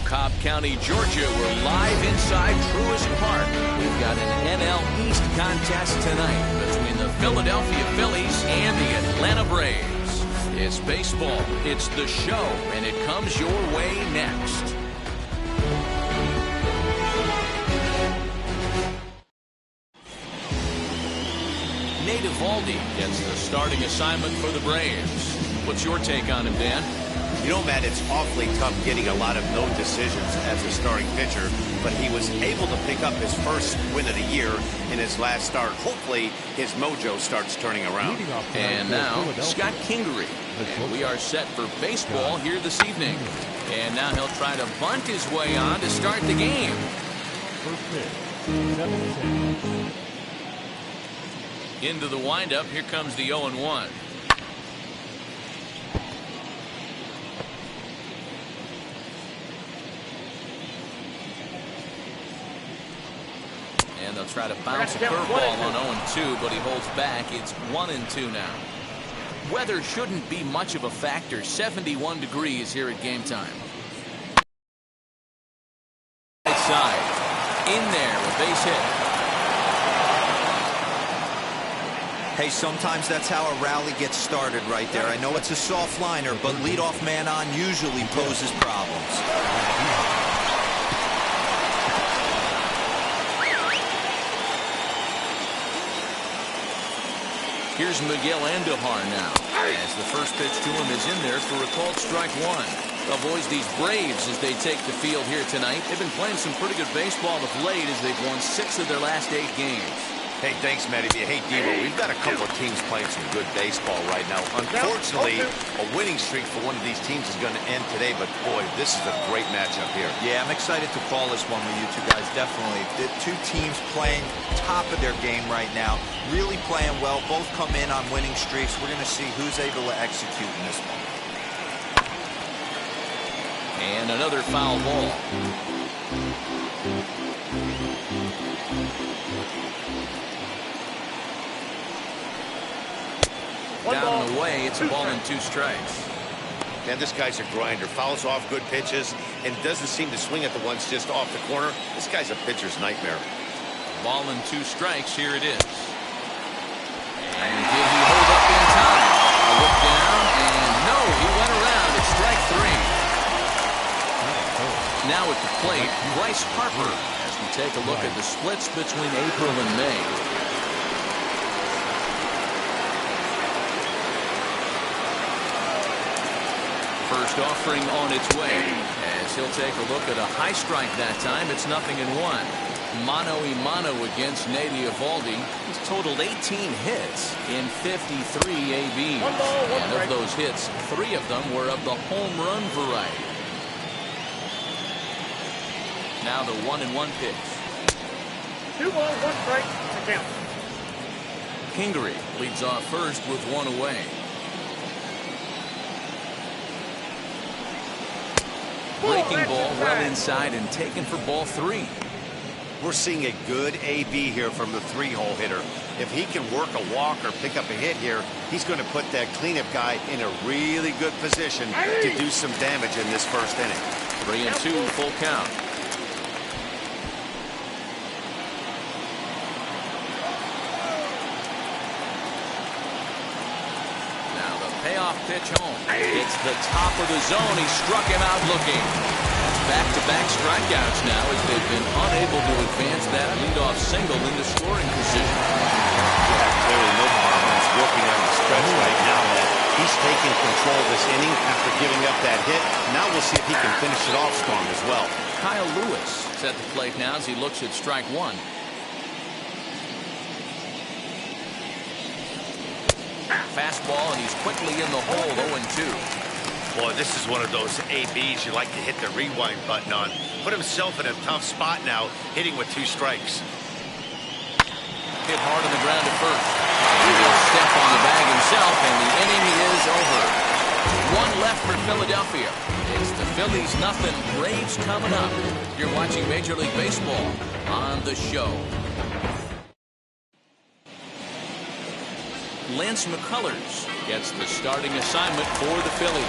Cobb County, Georgia. We're live inside Truist Park. We've got an NL East contest tonight between the Philadelphia Phillies and the Atlanta Braves. It's baseball, it's the show, and it comes your way next. Nate Eovaldi gets the starting assignment for the Braves. What's your take on him, Dan? You know, Matt, it's awfully tough getting a lot of no decisions as a starting pitcher, but he was able to pick up his first win of the year in his last start. Hopefully, his mojo starts turning around. And now, Scott Kingery. And we are set for baseball here this evening. And now he'll try to bunt his way on to start the game. First pitch, 7-10. Into the windup, here comes the 0-1. And they'll try to bounce a curveball on 0-2, but he holds back. It's 1-2 now. Weather shouldn't be much of a factor. 71 degrees here at game time. Right side. In there, a base hit. Hey, sometimes that's how a rally gets started right there. I know it's a soft liner, but leadoff man on usually poses problems. Here's Miguel Andujar now, as the first pitch to him is in there for a called strike one. Avoids these Braves as they take the field here tonight. They've been playing some pretty good baseball of late as they've won 6 of their last 8 games. Hey, thanks, Matty. Hey, Devo, we've got a couple of teams playing some good baseball right now. Unfortunately, a winning streak for one of these teams is going to end today, but boy, this is a great matchup here. Yeah, I'm excited to call this one with you two guys, definitely. The two teams playing top of their game right now, really playing well, both come in on winning streaks. We're going to see who's able to execute in this one. And another foul ball. Down and away, it's a ball and 2 strikes. Man, this guy's a grinder. Fouls off good pitches and doesn't seem to swing at the ones just off the corner. This guy's a pitcher's nightmare. Ball and 2 strikes. Here it is. And did he hold up in time? A look down, and no, he went around. It's strike 3. Now at the plate, Bryce Harper, as we take a look at the splits between April and May. First offering on its way, as he'll take a look at a high strike that time. It's 0-1. Mano-a-mano against Nate Eovaldi. He's totaled 18 hits in 53 ABs. And of those hits, 3 of them were of the home run variety. Now the 1-1 pitch. 2 balls, 1 strike to count. Kingery leads off first with 1 away. Breaking ball well inside and taken for ball 3. We're seeing a good AB here from the 3-hole hitter. If he can work a walk or pick up a hit here, he's going to put that cleanup guy in a really good position to do some damage in this first inning. 3-2, full count. Payoff pitch home. It's the top of the zone. He struck him out looking. That's back-to-back strikeouts now as they've been unable to advance that leadoff single into scoring position. Yeah, clearly no problem. He's working on the stretch right now. He's taking control of this inning after giving up that hit. Now we'll see if he can finish it off strong as well. Kyle Lewis is at the plate now as he looks at strike 1. Fastball, and he's quickly in the hole. 0-2. Boy, this is one of those ABs you like to hit the rewind button on. Put himself in a tough spot now, hitting with 2 strikes. Hit hard on the ground at first. He will step on the bag himself, and the inning is over. 1 left for Philadelphia. It's the Phillies 0, Braves coming up. You're watching Major League Baseball on the show. Lance McCullers gets the starting assignment for the Phillies.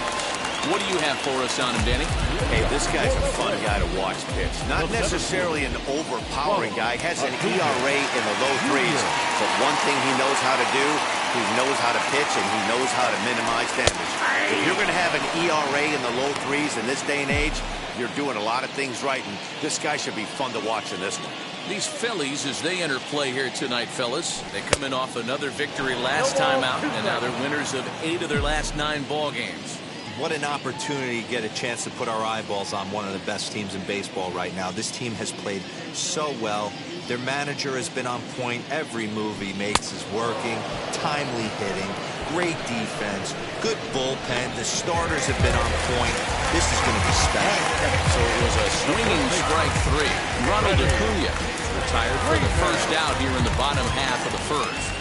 What do you have for us on him, Danny? Hey, this guy's a fun guy to watch pitch. Not necessarily an overpowering guy. Has an ERA in the low threes. But one thing he knows how to do, he knows how to pitch, and he knows how to minimize damage. If you're going to have an ERA in the low threes in this day and age, you're doing a lot of things right, and this guy should be fun to watch in this one. These Phillies, as they enter play here tonight, fellas, they come in off another victory last time out, and now they're winners of 8 of their last 9 ball games. What an opportunity to get a chance to put our eyeballs on one of the best teams in baseball right now. This team has played so well. Their manager has been on point. Every move he makes is working. Timely hitting. Great defense. Good bullpen. The starters have been on point. This is going to be special. So it was a swinging strike 3. Ronald Acuna retired for the first out here in the bottom half of the first.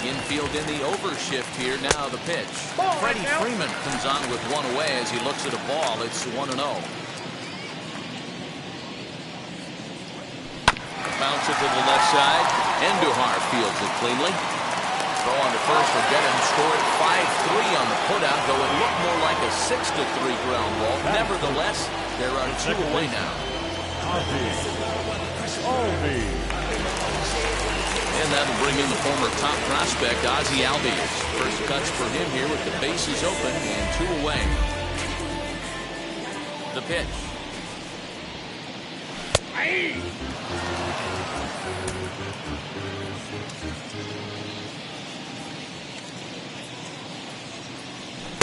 Infield in the overshift here. Now the pitch. Freddie Freeman comes on with one away as he looks at a ball. It's 1-0. Bounce it to the left side. Endujar fields it cleanly. Throw on the first will get him. Scored 5-3 on the putout, though it looked more like a 6-3 ground ball. Nevertheless, there are 2 away now. And that'll bring in the former top prospect, Ozzie Albies. First cuts for him here with the bases open and 2 away. The pitch.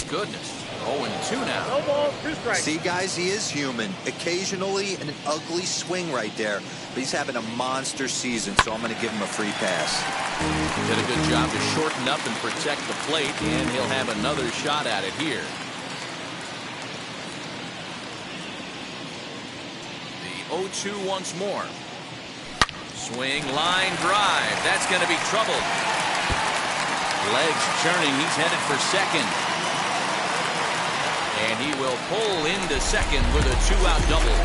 Goodness. 0-2 now. No balls, 2 strikes. See, guys, he is human. Occasionally an ugly swing right there, but he's having a monster season, so I'm going to give him a free pass. Did a good job to shorten up and protect the plate, and he'll have another shot at it here. The 0-2 once more. Swing, line, drive. That's going to be trouble. Legs churning. He's headed for second. And he will pull into second with a 2-out double.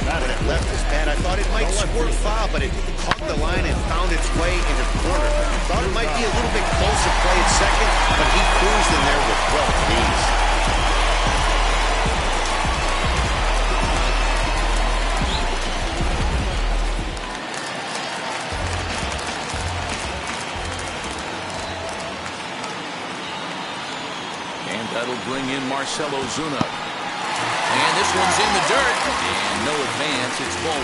When it left his bat, I thought it might squirt foul, but it caught the line and found its way into the corner. Thought it might be a little bit closer play at second, but he cruised in there with wealth of ease. That'll bring in Marcell Ozuna. And this one's in the dirt. And no advance. It's ball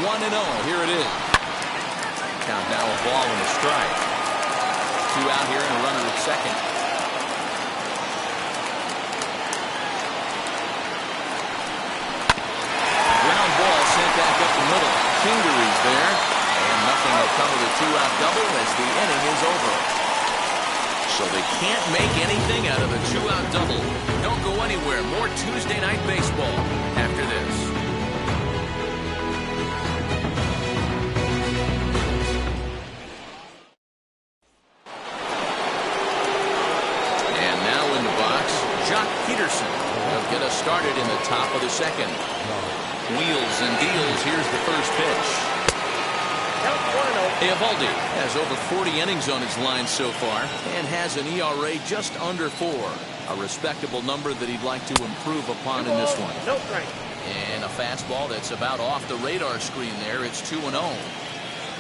1. 1-0. Here it is. Count now a ball and a strike. 2 out here and a runner at second. Ground ball sent back up the middle. Kingery's there, and nothing will come of the 2-out double as the inning is over. So they can't make anything out of the 2-out double. Don't go anywhere. More Tuesday Night Baseball after this. And now in the box, Jock Peterson will get us started in the top of the second. Wheels and deals. Here's the first pitch. Eovaldi has over 40 innings on his line so far and has an ERA just under 4. A respectable number that he'd like to improve upon in this one. No strike. And a fastball that's about off the radar screen there. It's 2-0.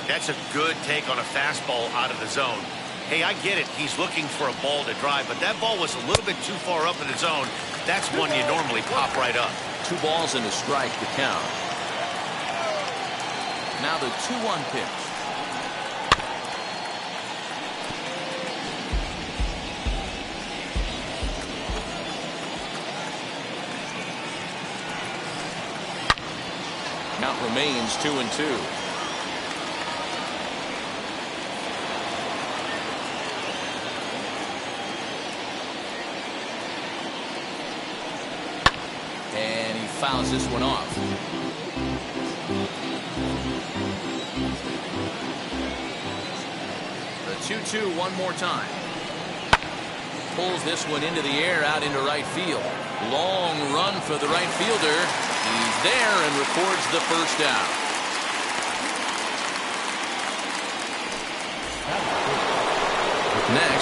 That's a good take on a fastball out of the zone. Hey, I get it. He's looking for a ball to drive, but that ball was a little bit too far up in the zone. That's one you normally pop right up. 2 balls and a strike to count. Now the 2-1 pitch. Count remains 2-2. And he fouls this one off. The 2-2 one more time. Pulls this one into the air out into right field. Long run for the right fielder. He's there and records the first out.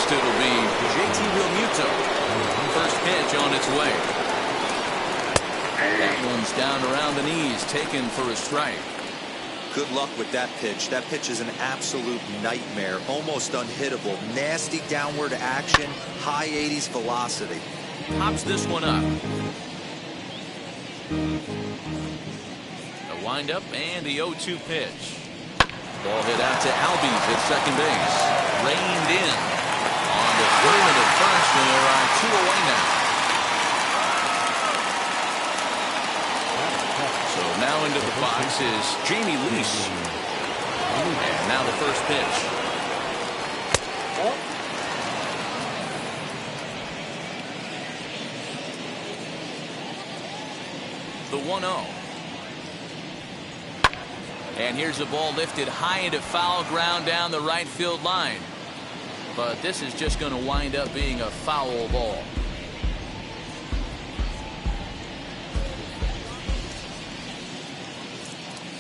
Next it'll be JT Realmuto. First pitch on its way. That one's down around the knees, taken for a strike. Good luck with that pitch. That pitch is an absolute nightmare, almost unhittable. Nasty downward action, high 80s velocity. Pops this one up. A windup and the 0-2 pitch. Ball hit out to Albies at second base. Reined in on the Freeman at first, and there are 2 away now. So now into the box is Jamie Lease. And now the first pitch. The 1-0. And here's the ball lifted high into foul ground down the right field line. But this is just going to wind up being a foul ball.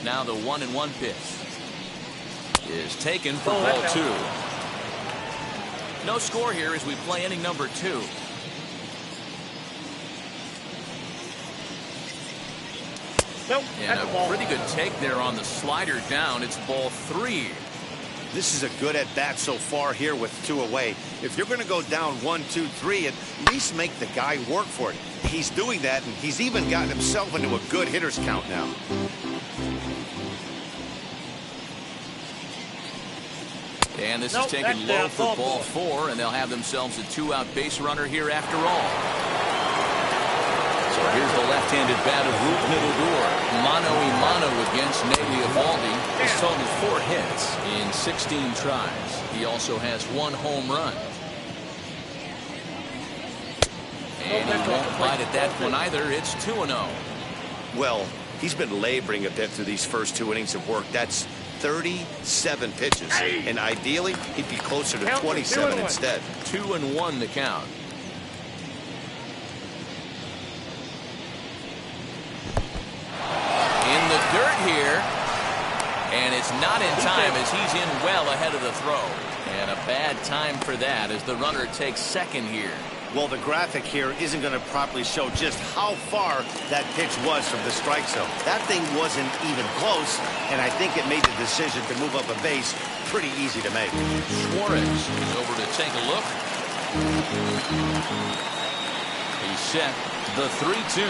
Now the 1-1 pitch is taken for ball 2. No score here as we play inning number 2. Nope, and a pretty good take there on the slider down. It's ball 3. This is a good at bat so far here with 2 away. If you're going to go down 1, 2, 3, at least make the guy work for it. He's doing that, and he's even gotten himself into a good hitter's count now. And this is taken low for ball 4, and they'll have themselves a 2-out base runner here after all. So here's the left-handed bat of Ruth Middledore. Mano a mano against Nady Eovaldi. He's totaled 4 hits in 16 tries. He also has 1 home run. And he won't bite at that one either. It's 2-0. Well, he's been laboring a bit through these first 2 innings of work. That's 37 pitches. And ideally, he'd be closer to 27 instead. 2-1 the count. Dirt here, and it's not in time as he's in well ahead of the throw. And a bad time for that as the runner takes second here. Well, the graphic here isn't going to properly show just how far that pitch was from the strike zone. That thing wasn't even close, and I think it made the decision to move up a base pretty easy to make. Suarez is over to take a look. He's set. The 3-2.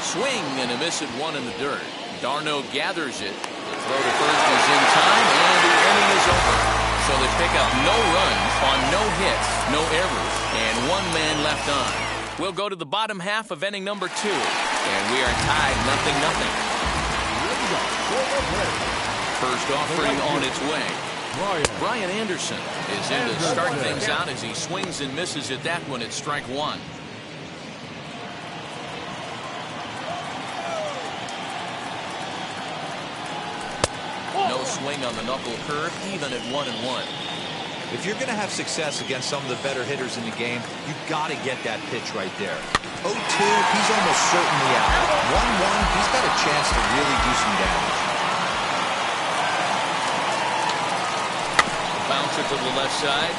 Swing and a miss at 1 in the dirt. Darno gathers it. The throw to first is in time, and the inning is over. So they pick up no runs on no hits, no errors, and 1 man left on. We'll go to the bottom half of inning number 2, and we are tied 0-0. First offering on its way. Brian Anderson is in to start things out as he swings and misses at that one at strike 1. No swing on the knuckle curve, even at 1-1. If you're going to have success against some of the better hitters in the game, you've got to get that pitch right there. 0-2, he's almost certainly out. 1-1, he's got a chance to really do some damage. Bouncer to the left side.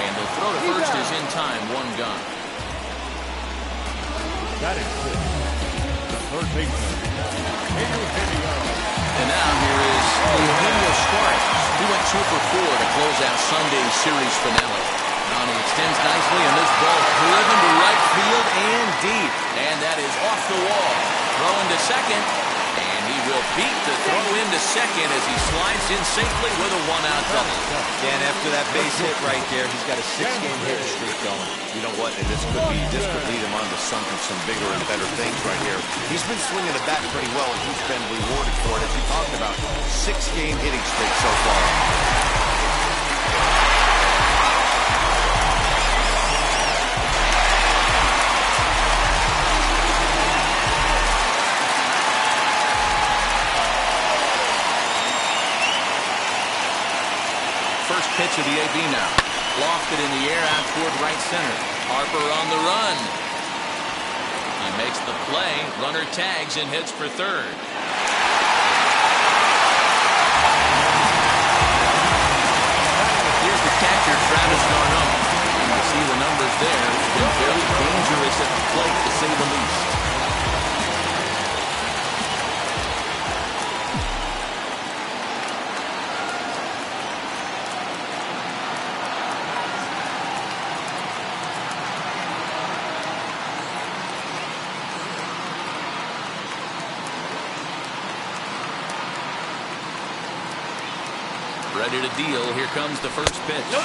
And the throw to first is in time, 1 gone. That is good. The third baseman. And now here is Eugenio Suarez. He went 2 for 4 to close out Sunday's series finale. Now he extends nicely, and this ball driven to right field and deep. And that is off the wall. Throw into second, and he will beat the throw into second as he slides in safely with a 1-out double. And after that base hit right there, he's got a 6-game hitting streak going. You know what? And this could lead him on to some bigger and better things right here. He's been swinging the bat pretty well, and he's been rewarded for it, as we talked about. 6-game hitting streak so far. First pitch of the AB now. Lofted in the air out toward right center. Harper on the run. He makes the play. Runner tags and hits for third. Here see the numbers there. He's been very dangerous at the plate, to say the least. Ready to deal. Here comes the first pitch. Nope.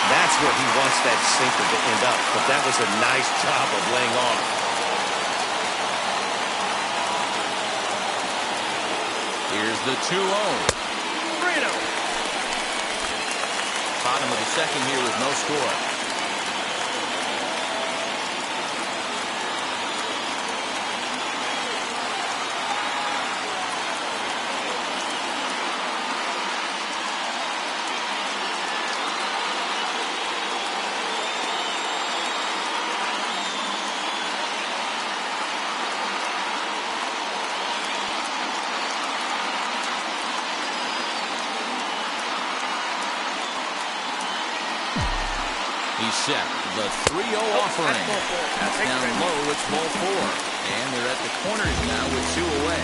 That's where he wants that sinker to end up, but that was a nice job of laying off. Here's the 2-0. Bottom of the second here with no score. He's set. The 3-0 offering. That's down low. It's ball 4. And they're at the corners now with 2 away.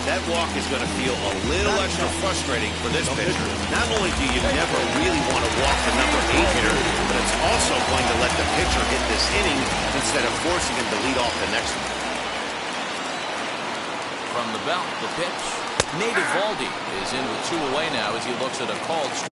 That walk is going to feel a little extra frustrating for this pitcher. Not only do you never really want to walk the number 8 hitter, but it's also going to let the pitcher hit this inning instead of forcing him to lead off the next one. From the belt, the pitch. Nate Eovaldi is in with 2 away now as he looks at a called strike.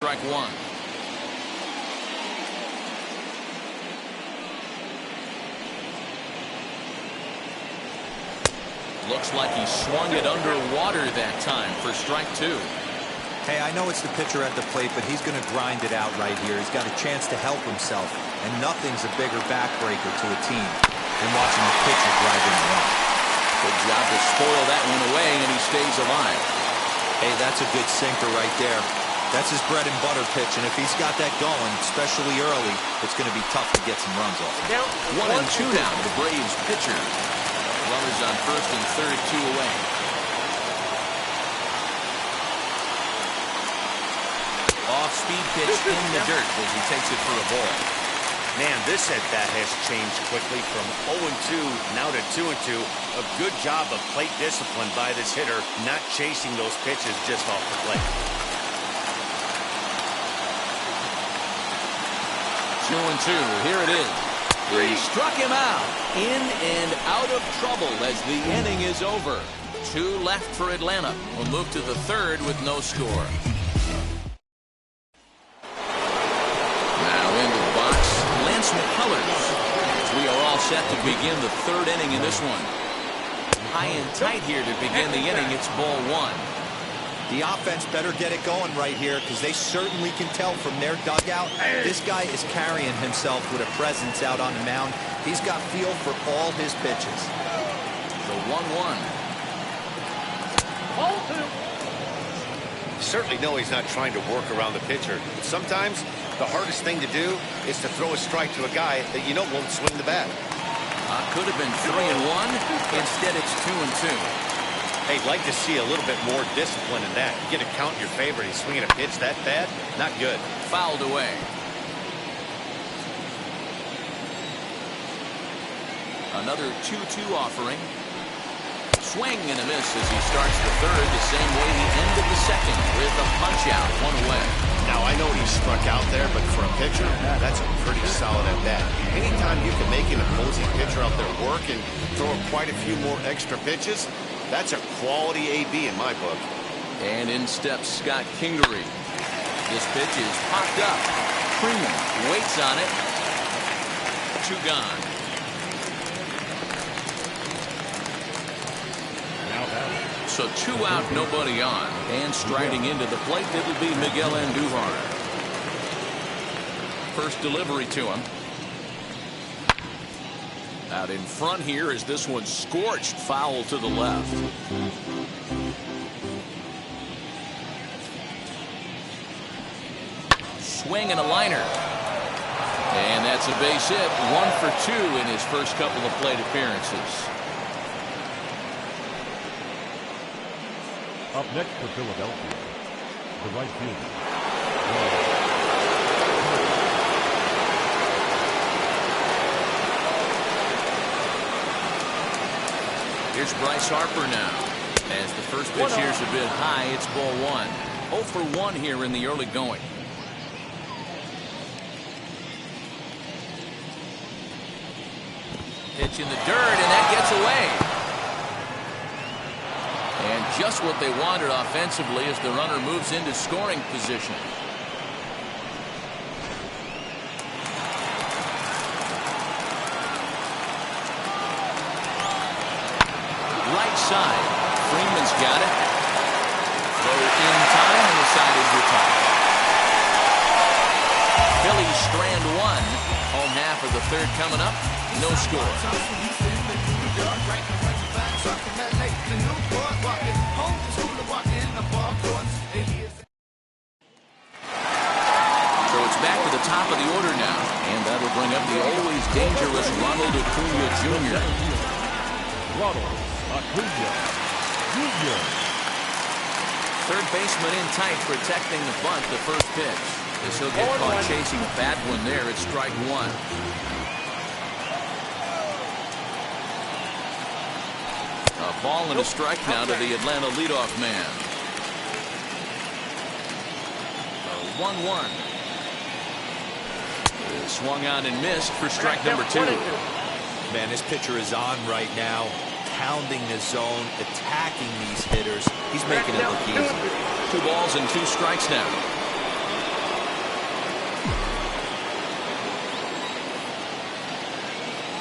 Strike 1. Looks like he swung it underwater that time for strike 2. Hey, I know it's the pitcher at the plate, but he's going to grind it out right here. He's got a chance to help himself, and nothing's a bigger backbreaker to a team than watching the pitcher drive in the run. Good job to spoil that one away, and he stays alive. Hey, that's a good sinker right there. That's his bread and butter pitch, and if he's got that going, especially early, it's going to be tough to get some runs off. 1 and 2 now to the Braves pitcher. Runners on first and third, 2 away. Off-speed pitch in the dirt as he takes it for a ball. Man, this at-bat has changed quickly from 0-2 now to 2-2. A good job of plate discipline by this hitter, not chasing those pitches just off the plate. 2-2. Here it is. He struck him out. In and out of trouble as the inning is over. 2 left for Atlanta. We'll move to the third with no score. Now into the box, Lance McCullers. As we are all set to begin the third inning in this one. High and tight here to begin the inning. It's ball 1. The offense better get it going right here because they certainly can tell from their dugout. This guy is carrying himself with a presence out on the mound. He's got feel for all his pitches. The 1-1. Ball 2. certainly know he's not trying to work around the pitcher. Sometimes the hardest thing to do is to throw a strike to a guy that you know won't swing the bat. Could have been 3-1. Instead, it's 2-2. Hey, I'd like to see a little bit more discipline in that. You get a count in your favor and he's swinging a pitch that bad. Not good. Fouled away. Another 2-2 offering. Swing and a miss as he starts the third the same way he ended the second with a punch out, 1 away. Now, I know he struck out there, but for a pitcher, that's a pretty solid at bat. Anytime you can make an opposing pitcher out there work and throw quite a few more extra pitches, that's a quality AB in my book. And in steps Scott Kingery. This pitch is popped up. Freeman waits on it. 2 gone. So 2 out, nobody on. And striding into the plate, it'll be Miguel Andujar. First delivery to him. Out in front here as this one scorched foul to the left. Swing and a liner. And that's a base hit. 1 for 2 in his first couple of plate appearances. Up next for Philadelphia, the right fielder. Here's Bryce Harper now. As the first pitch here's a bit high, it's ball 1. 0 for 1 here in the early going. Pitch in the dirt, and that gets away. And just what they wanted offensively as the runner moves into scoring position. Right side. Freeman's got it. Throw in time, and the side is retired. Phillies strand 1. Home half of the third coming up. No score. So it's back to the top of the order now, and that'll bring up the always dangerous Ronald Acuna Jr. Ronald Acuna Jr. Third baseman in tight, protecting the bunt. The first pitch. As he'll get caught chasing a bad one there. It's strike 1. A ball and a strike now to the Atlanta leadoff man. 1-1. Swung on and missed for strike number 2. Man, this pitcher is on right now, pounding the zone, attacking these hitters. He's making it look easy. 2 balls and 2 strikes now.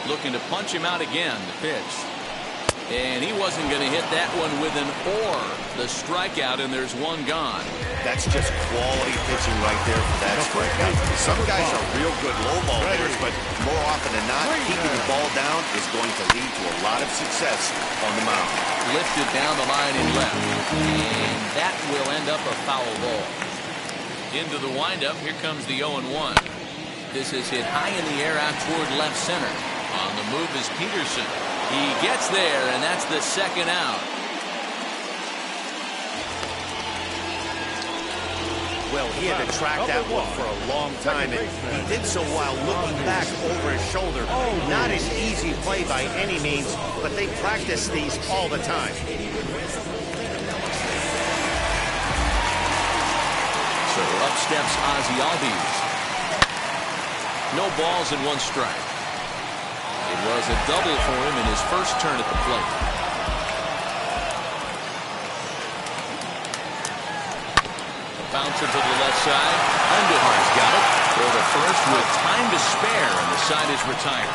Looking to punch him out again. The pitch. And he wasn't going to hit that one with an or. The strikeout, and there's 1 gone. That's just quality pitching right there for that strikeout. Some guys are real good low ball hitters, but more often than not, keeping the ball down is going to lead to a lot of success on the mound. Lifted down the line and left. And that will end up a foul ball. Into the windup, here comes the 0-1. This is hit high in the air out toward left center. On the move is Peterson. He gets there, and that's the second out. Well, he had to track that one for a long time, and he did so while looking back over his shoulder. Not an easy play by any means, but they practice these all the time. So up steps Ozzie Albies. No balls and 1 strike. It was a double for him in his first turn at the plate. Bouncer to the left side. Andujar's got it. Throw to first with time to spare, and the side is retired.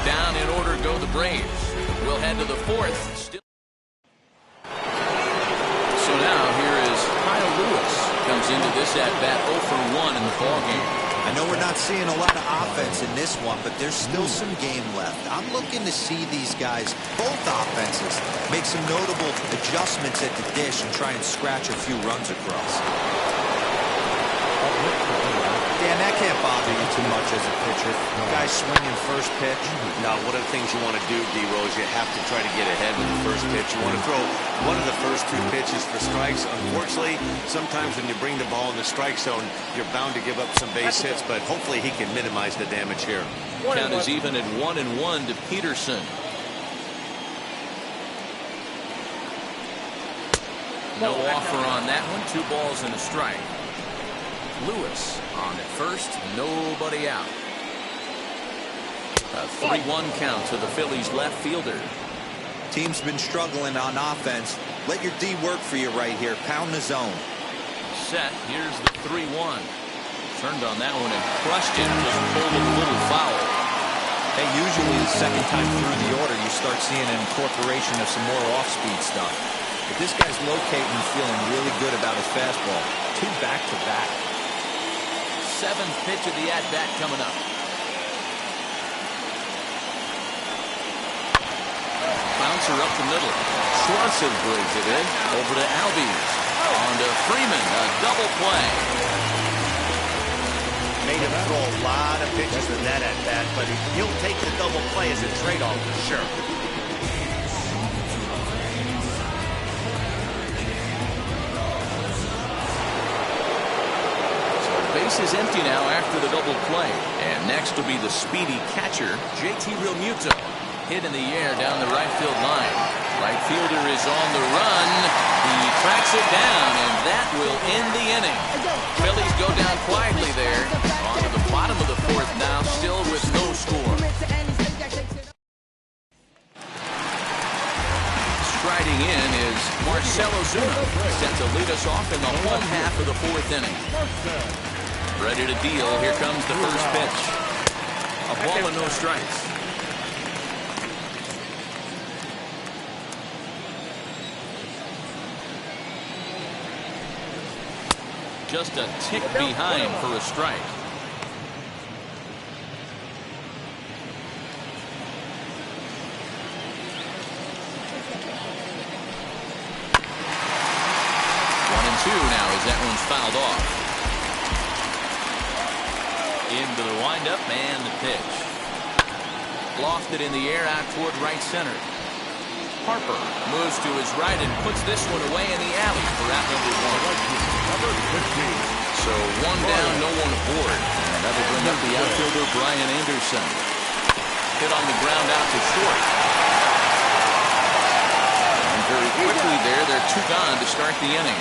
Down in order go the Braves. We'll head to the 4th. So now here is Kyle Lewis. Comes into this at bat 0 for 1 in the ballgame. I know we're not seeing a lot of offense in this one, but there's still some game left. I'm looking to see these guys, both offenses, make some notable adjustments at the dish and try and scratch a few runs across. Dan, that can't bother you too much as a pitcher. Guys swinging first pitch. No, one of the things you want to do, D-Rose, you have to try to get ahead with the first pitch. You want to throw one of the first 2 pitches for strikes. Unfortunately, sometimes when you bring the ball in the strike zone, you're bound to give up some base hits, but hopefully he can minimize the damage here. Count is even at 1-1 to Peterson. No offer on that one. 2 balls and a strike. Lewis on at first, nobody out. A 3-1 count to the Phillies left fielder. Team's been struggling on offense. Let your D work for you right here. Pound the zone. Set. Here's the 3-1. Turned on that one and crushed it. Just pulled a little foul. Hey, usually the second time through the order, you start seeing an incorporation of some more off-speed stuff. But this guy's locating and feeling really good about his fastball. 2 back-to-back. 7th pitch of the at-bat coming up. Bouncer up the middle. Swanson brings it in. Over to Albies. On to Freeman. A double play. Made him throw a lot of pitches in that at-bat, but he'll take the double play as a trade-off for sure. Base is empty now after the double play. And next will be the speedy catcher, JT Realmuto. Hit in the air down the right field line. Right fielder is on the run. He tracks it down, and that will end the inning. Phillies go down quietly there. On to the bottom of the 4th now, still with no score. Striding in is Marcell Ozuna, set to lead us off in the home half of the 4th inning. Ready to deal. Here comes the first pitch. A ball and no strikes. Just a tick behind for a strike. One and two now as that one's fouled off. Into the windup and the pitch. Lofted in the air out toward right center. Harper moves to his right and puts this one away in the alley for out number 1. So 1 down, no one aboard. And that'll bring up the outfielder Brian Anderson. Hit on the ground out to short. And very quickly they're 2 gone to start the inning.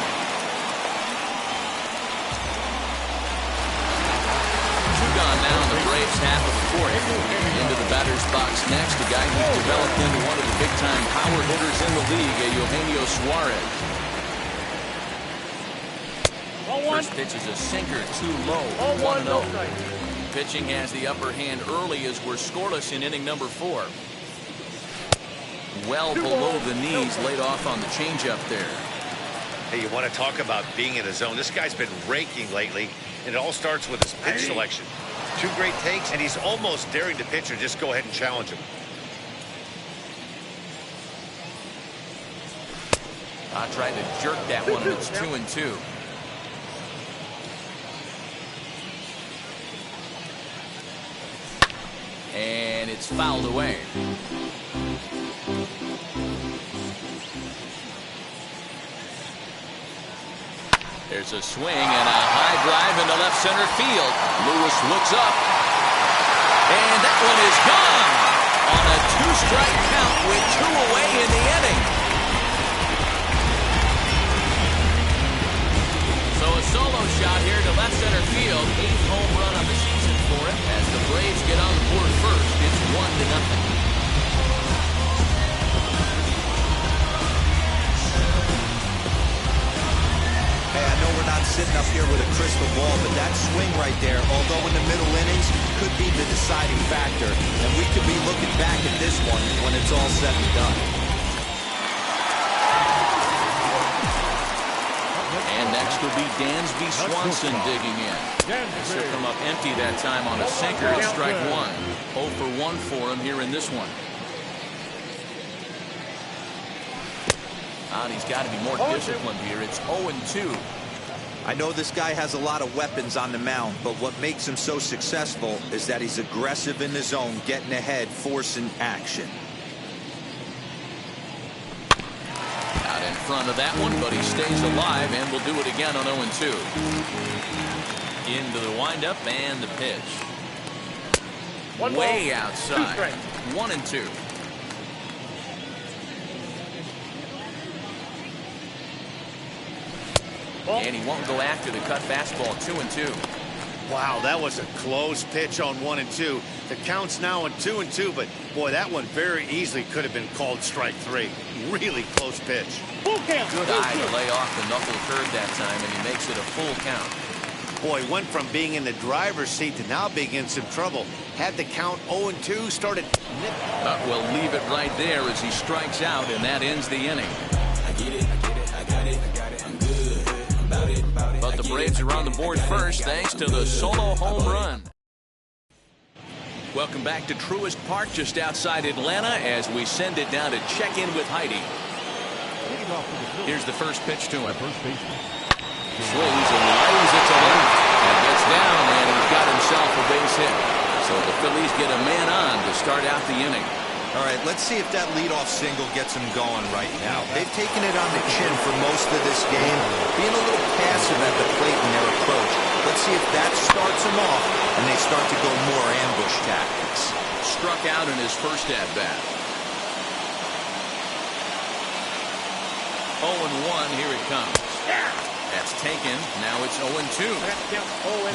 Gone now in the Braves half of the 4th. Into the batter's box next, a guy who's developed into one of the big-time power hitters in the league, Eugenio Suarez. First pitch is a sinker, too low, 1-0. Pitching has the upper hand early as we're scoreless in inning number 4. Well below the knees, laid off on the changeup there. Hey, you want to talk about being in a zone? This guy's been raking lately, and it all starts with his pitch selection. 2 great takes, and he's almost daring the pitcher just go ahead and challenge him. I tried to jerk that one, and it's 2-2. And it's fouled away. There's a swing and a high drive into left center field. Lewis looks up. And that one is gone on a 2-strike count with 2 away in the inning. So a solo shot here to left center field. 8th home run on the season for him. As the Braves get on the board first, it's 1-0. Hey, I know we're not sitting up here with a crystal ball, but that swing right there, although in the middle innings, could be the deciding factor. And we could be looking back at this one when it's all said and done. And next will be Dansby Swanson digging in. This will come up empty that time on a sinker at strike one. 0 for 1 for him here in this one. And he's got to be more disciplined here. It's 0-2. I know this guy has a lot of weapons on the mound, but what makes him so successful is that he's aggressive in the zone, getting ahead, forcing action. Out in front of that one, but he stays alive and will do it again on 0-2. Into the windup and the pitch. Way outside. 1-2. And he won't go after the cut fastball. 2-2. Wow, that was a close pitch on 1-2. The count's now on 2-2, but boy, that one very easily could have been called strike 3. Really close pitch. Good eye to lay off the knuckle curve that time, and he makes it a full count. Boy, went from being in the driver's seat to now being in some trouble. Had the count 0-2, started. But we'll leave it right there as he strikes out, and that ends the inning. I get it, I got it, I'm good. But the Braves are on the board first thanks to the solo home run. Welcome back to Truist Park just outside Atlanta as we send it down to check in with Heidi. Here's the first pitch to him. Swings and lays it to left. And gets down and he's got himself a base hit. So the Phillies get a man on to start out the inning. All right, let's see if that leadoff single gets him going right now. They've taken it on the chin for most of this game, being a little passive at the plate in their approach. Let's see if that starts them off and they start to go more ambush tactics. Struck out in his first at-bat. 0-1, here it comes. That's taken. Now it's 0-2.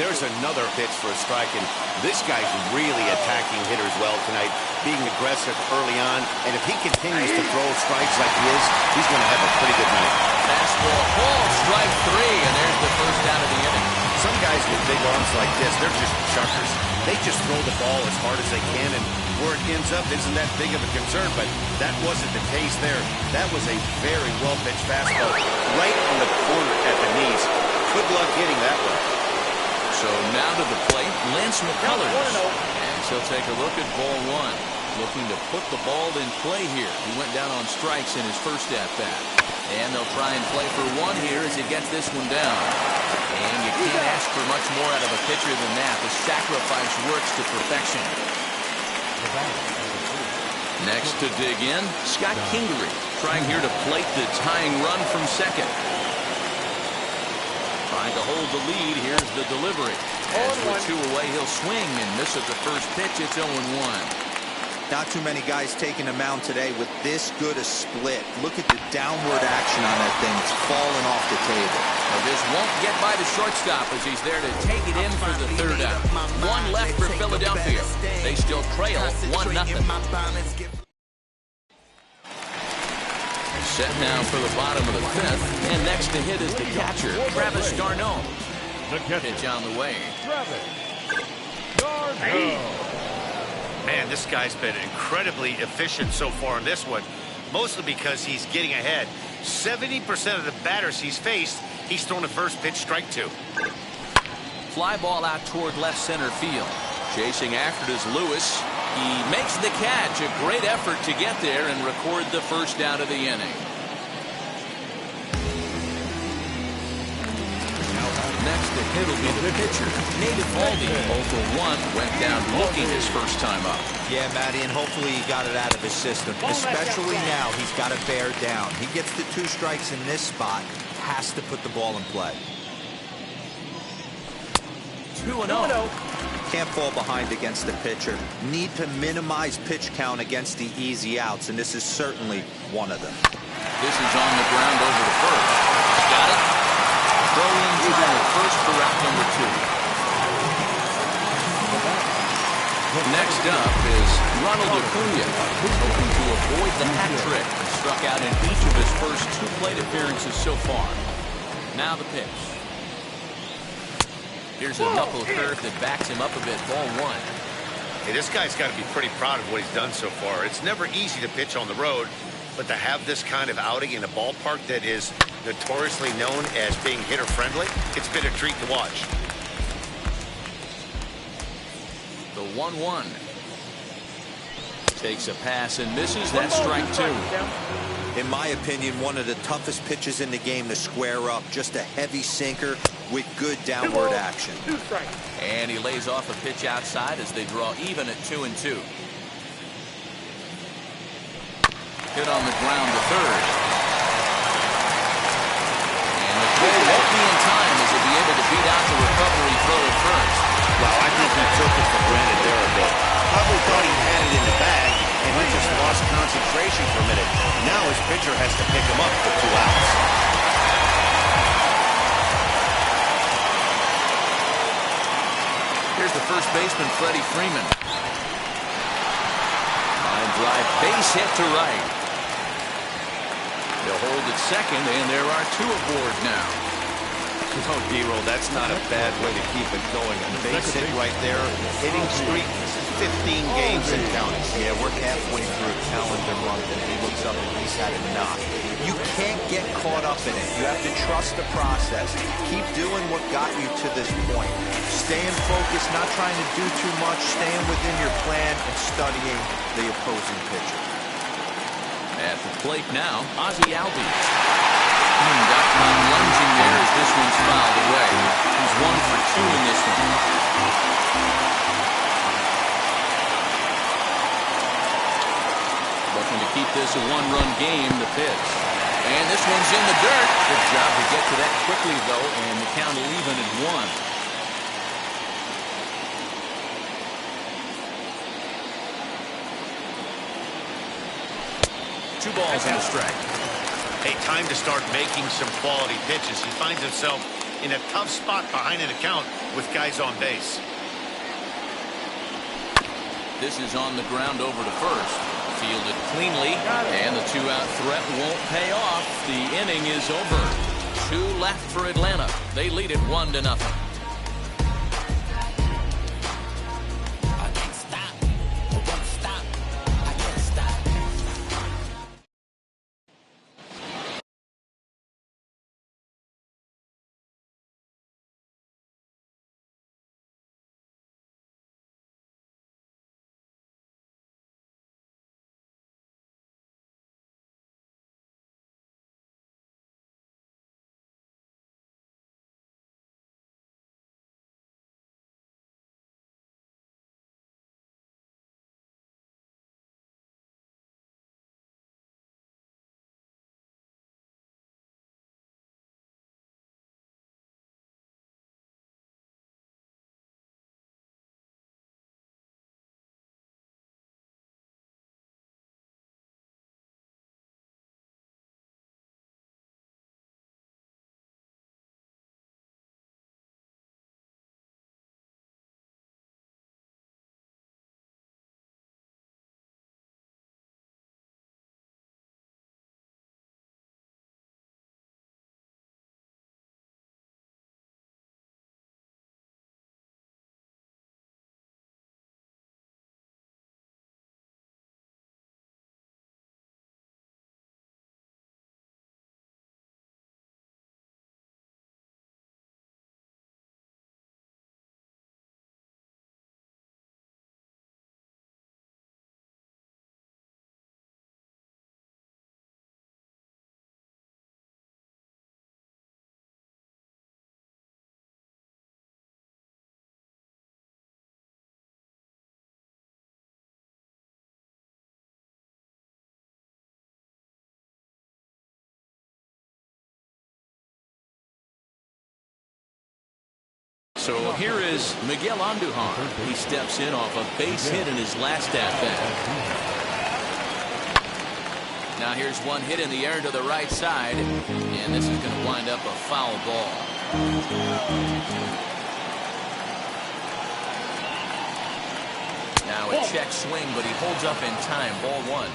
There's another pitch for a strike, and this guy's really attacking hitters well tonight, being aggressive early on, and if he continues to throw strikes like he is, he's going to have a pretty good night. Fastball, ball, strike 3, and there's the first out of the inning. Some guys with big arms like this, they're just chuckers. They just throw the ball as hard as they can, and where it ends up isn't that big of a concern, but that wasn't the case there. That was a very well-pitched fastball right on the corner at the knees. Good luck hitting that one. So now to the plate, Lance McCullers. And he'll take a look at ball one. Looking to put the ball in play here. He went down on strikes in his first at-bat. And they'll try and play for one here as he gets this one down. And you can't ask for much more out of a pitcher than that. The sacrifice works to perfection. Next to dig in, Scott Kingery, trying here to plate the tying run from second. Trying to hold the lead. Here's the delivery. As with 2 away, he'll swing and miss at the first pitch. It's 0-1. Not too many guys taking the mound today with this good a split. Look at the downward action on that thing. It's falling off the table. Well, this won't get by the shortstop as he's there to take it in for the third out. One left for Philadelphia. They still trail 1-0. Set now for the bottom of the fifth. And next to hit is the catcher, Travis d'Arnaud. Pitch on the way. Man, this guy's been incredibly efficient so far in this one, mostly because he's getting ahead. 70% of the batters he's faced, he's thrown a first pitch strike to. Fly ball out toward left center field. Chasing after it is Lewis. He makes the catch. A great effort to get there and record the first out of the inning. Next to hit will be the pitcher, Nate Eovaldi. 0 for 1, went down looking his first time up. Yeah, Matty, and hopefully he got it out of his system. Especially now, he's got to bear down. He gets the 2 strikes in this spot, has to put the ball in play. 2-0. Can't fall behind against the pitcher. Need to minimize pitch count against the easy outs, and this is certainly one of them. This is on the ground over the first. Got it. Throw in to the first for route number 2. Next up is Ronald Acuna, hoping to avoid the hat trick. He struck out in each of his first 2 plate appearances so far. Now the pitch. Here's a knuckle curve that backs him up a bit. Ball 1. Hey, this guy's got to be pretty proud of what he's done so far. It's never easy to pitch on the road, but to have this kind of outing in a ballpark that is notoriously known as being hitter-friendly, it's been a treat to watch. The 1-1. Takes a pass and misses. That's strike 2. In my opinion, one of the toughest pitches in the game to square up. Just a heavy sinker with good downward action. And he lays off a pitch outside as they draw even at 2-2. Hit on the ground to third. And the throw won't be in time as he'll be able to beat out the recovery throw at first. Well, I think he took it for granted there a bit. Probably thought he had it in the bag, and he just lost concentration for a minute. Now his pitcher has to pick him up for 2 outs. Here's the first baseman, Freddie Freeman. Line drive, base hit to right. They'll hold at second, and there are 2 aboard now. Oh, D-Roll, that's not a bad way to keep it going. A base hit right there. Hitting streak, 15 games and counting. Yeah, we're halfway through a calendar month, and he looks up and he's had enough. You can't get caught up in it. You have to trust the process. Keep doing what got you to this point. Staying focused, not trying to do too much, staying within your plan, and studying the opposing pitcher. At the plate now, Ozzie Albies. Got one lunging there as this one's fouled away. He's 1 for 2 in this one. Looking to keep this a 1-run game, the pitch. And this one's in the dirt. Good job to get to that quickly, though, and the count will even at 1. 2 balls and a strike. Hey, time to start making some quality pitches. He finds himself in a tough spot behind an account with guys on base. This is on the ground over to first. Fielded cleanly, and the 2-out threat won't pay off. The inning is over. 2 left for Atlanta. They lead it 1-0. So here is Miguel Andujar. He steps in off a base hit in his last at-bat. Now here's one hit in the air to the right side, and this is going to wind up a foul ball. Now a check swing, but he holds up in time. Ball 1.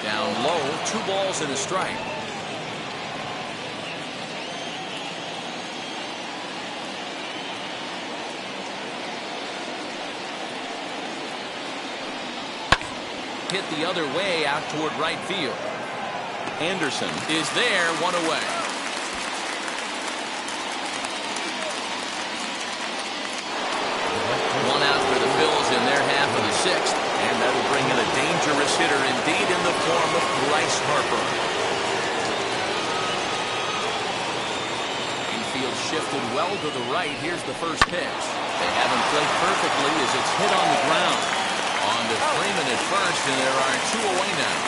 Down low, 2 balls and a strike. hit the other way out toward right field. Anderson is there, one away. One out for the Phillies in their half of the sixth, and that'll bring in a dangerous hitter indeed in the form of Bryce Harper. Infield shifted well to the right. Here's the first pitch. They haven't played perfectly as it's hit on the ground. On to Freeman at first, and there are two away now.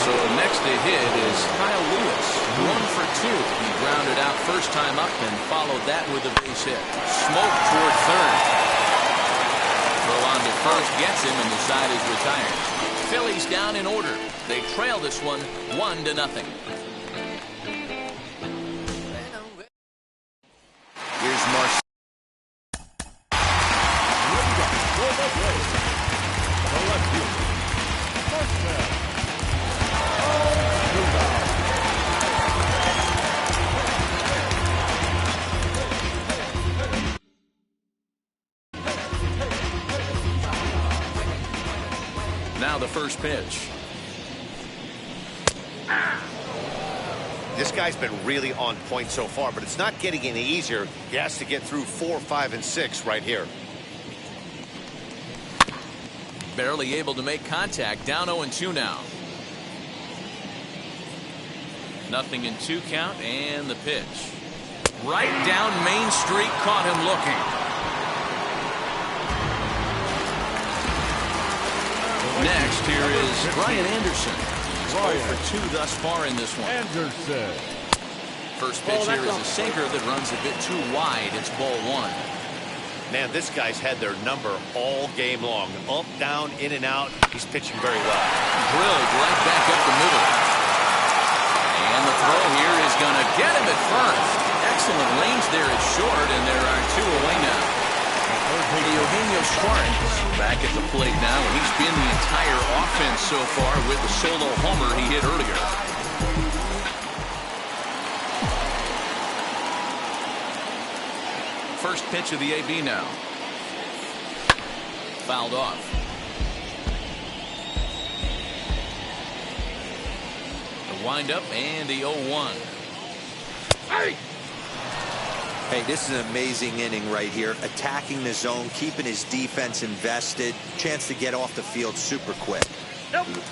So next to hit is Kyle Lewis. 1 for 2. He grounded out first time up and followed that with a base hit. Smoke toward third. Throw on to first gets him, and the side is retired. Phillies down in order. They trail this one 1-0. Here's Marsh. Now the first pitch. This guy's been really on point so far, but it's not getting any easier. He has to get through 4, 5, and 6 right here. Barely able to make contact. Down 0-2 now. 0-2 count, and the pitch. Right down Main Street, caught him looking. Next, here is Brian Anderson. 0 for 2 thus far in this one. Anderson. First pitch here is a sinker that runs a bit too wide. It's ball 1. Man, this guy's had their number all game long. Up, down, in and out. He's pitching very well. Drilled right back up the middle. And the throw here is going to get him at first. Excellent range there at short, and there are two away now. Eugenio Suarez back at the plate now, and he's been the entire offense so far with the solo homer he hit earlier. First pitch of the AB now. Fouled off. The windup and the 0-1. Hey, this is an amazing inning right here. Attacking the zone, keeping his defense invested. Chance to get off the field super quick.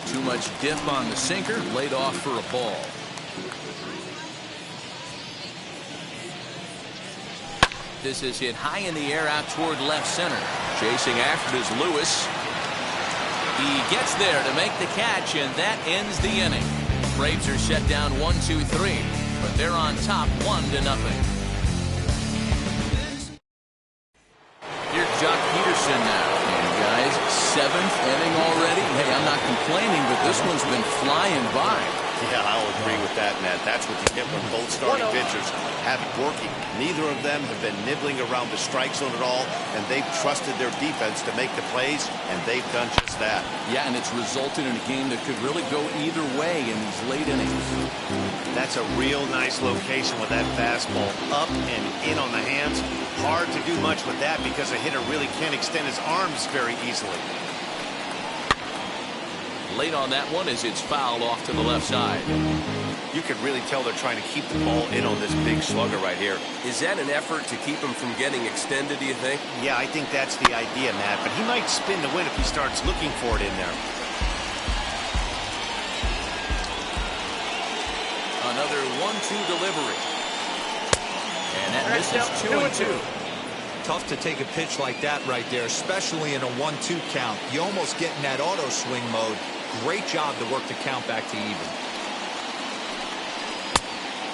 Too much dip on the sinker. Laid off for a ball. This is hit high in the air out toward left center. Chasing after it is Lewis. He gets there to make the catch, and that ends the inning. Braves are set down 1-2-3, but they're on top 1-0. Here's Jock Peterson now. And guys, 7th inning already. Hey, I'm not complaining, but this one's been flying by. Yeah, I'll agree with that, Matt. That's what you get when both starting pitchers have it working. Neither of them have been nibbling around the strike zone at all, and they've trusted their defense to make the plays, and they've done just that. Yeah, and it's resulted in a game that could really go either way in these late innings. That's a real nice location with that fastball up and in on the hands. Hard to do much with that because a hitter really can't extend his arms very easily. Late on that one as it's fouled off to the left side. You can really tell they're trying to keep the ball in on this big slugger right here. Is that an effort to keep him from getting extended, do you think? Yeah, I think that's the idea, Matt. But he might spin the win if he starts looking for it in there. Another 1-2 delivery. And that misses 2-2. Tough to take a pitch like that right there, especially in a 1-2 count. You almost get in that auto swing mode. Great job to work the count back to even.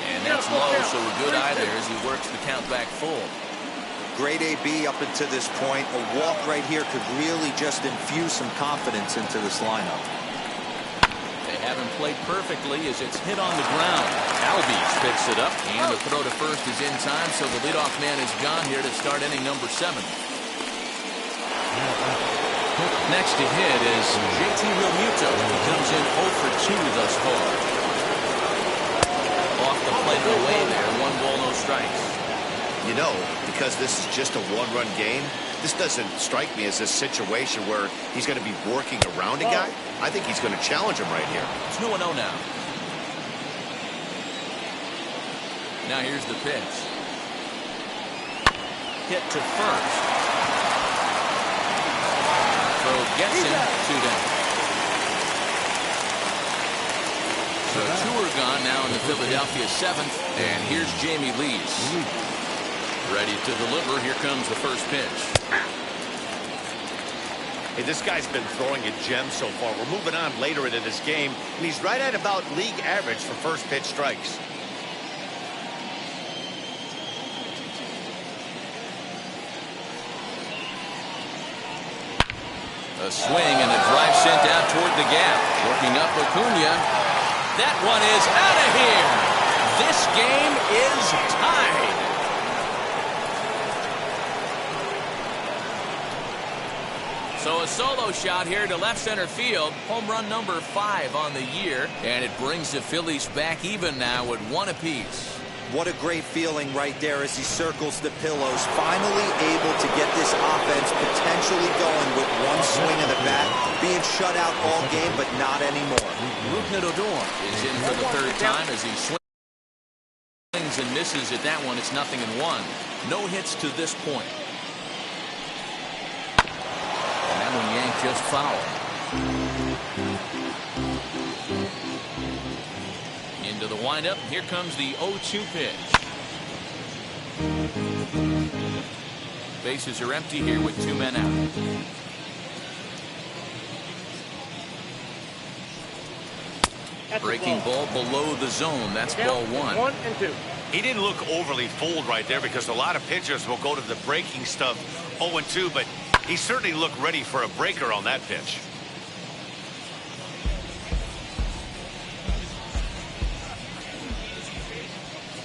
And that's low, so a good eye there as he works the count back full. Great AB up until this point. A walk right here could really just infuse some confidence into this lineup. They haven't played perfectly as it's hit on the ground. Albies picks it up, and the throw to first is in time, so the leadoff man is gone here to start inning number 7. Next to hit is JT Realmuto. He comes in 0 for 2 thus far. Off the plate away there, 1 ball, no strikes. You know, because this is just a one-run game, This doesn't strike me as a situation where he's going to be working around a guy. I think he's going to challenge him right here. It's 2-0 now. Now here's the pitch. Hit to first. Throw gets him 2 down. So 2 are gone now in the Philadelphia 7th. And here's Jamie Lees. Ready to deliver. Here comes the first pitch. Hey, this guy's been throwing a gem so far. We're moving on later into this game, and he's right at about league average for first pitch strikes. A swing and a drive sent out toward the gap. Working up Acuna. That one is out of here. This game is tied. So a solo shot here to left center field. Home run number 5 on the year. And it brings the Phillies back even now at 1 apiece. What a great feeling right there as he circles the pillows. Finally able to get this offense potentially going with one swing of the bat. Being shut out all game, but not anymore. Rougned Odor is in for the 3rd time as he swings and misses at that one. It's 0-1. No hits to this point. And that one yanked just foul. Into the windup. Here comes the 0-2 pitch. Bases are empty here with 2 men out. Breaking ball below the zone. That's ball 1. 1 and 2. He didn't look overly fooled right there because a lot of pitchers will go to the breaking stuff 0-2, but he certainly looked ready for a breaker on that pitch.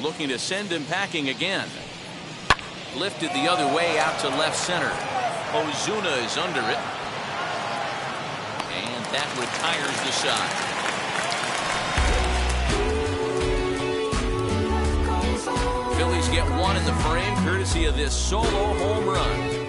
Looking to send him packing again. Lifted the other way out to left center. Ozuna is under it. And that retires the side. Phillies get 1 in the frame courtesy of this solo home run.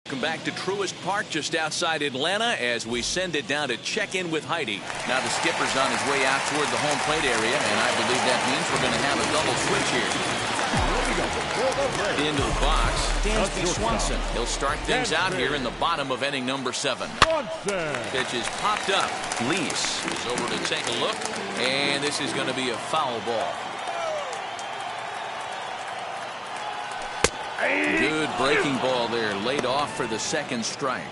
Welcome back to Truist Park just outside Atlanta as we send it down to check in with Heidi. Now the skipper's on his way out toward the home plate area, and I believe that means we're going to have a double switch here. Into the box, Dansby Swanson. He'll start things out here in the bottom of inning number 7. Pitch is popped up. Lees is over to take a look, and this is going to be a foul ball. Good breaking ball there, laid off for the 2nd strike.